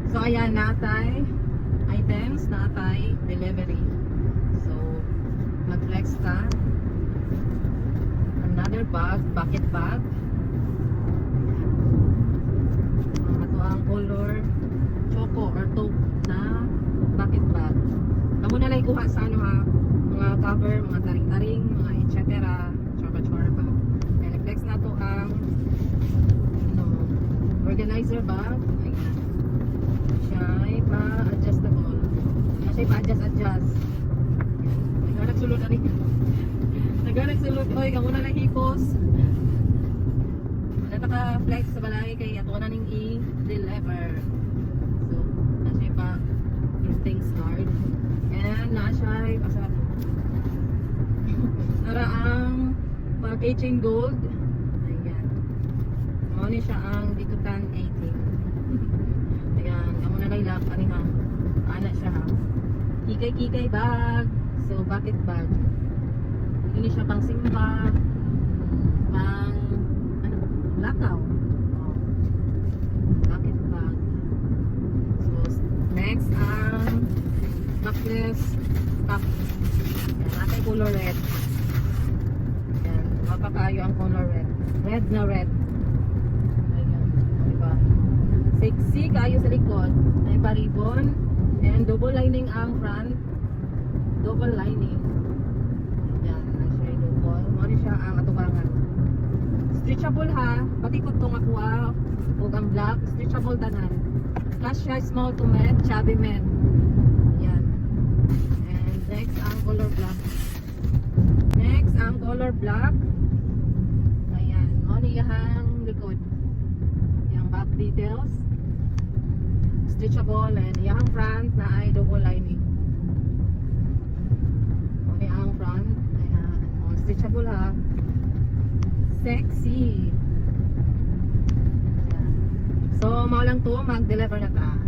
So ayan, natay items, natay delivery. So mag-flex ka. Another bag, bucket bag. Ito ang color choco or taupe na bucket bag. Kamu na lang kuha sa ano ha, mga cover, mga taring-taring, mga etc. Chorba-chorba. And flex na to ang organizer bag. Ayan. Siya ay pa-adjustable. Siya ay pa-adjust. Nagsulod na rin. Nagsulod. Oy, kamo na lang hipos. Naka-flex sa balay kay ato na ning i-deliver. So, na siya pa listing start. And na siya ay pasat. Nara ang packaging gold. Ayan. Muna siya ang Bikutan 18. Ayan, kamo na lang lap ani ha. Ana siya ha. Kikay bag. So, bucket bag. Ini siya pang simba, pang lakaw. Bucket bag. So, next ang backless cup. Yan, natin color red. Yan, mapakayo ang color red. Red na red. Ayan, diba? Sexy kayo sa likod. May paribon. And double lining ang front. Double lining. Yan, siya yung double. Muna siya ang atubangan. Stretchable ha. Pati ko itong aqua o ang black. Stretchable tanan. Plus siya small to med, chubby med. Yan. And next ang color black. Next ang color black. Ayan. Muna yung likod. Yung back details. Stretchable and yung front na ay double lining. Ang front, ayan, stretchable ha. Sexy. Ayan. So, mao lang to, mag-deliver na ta.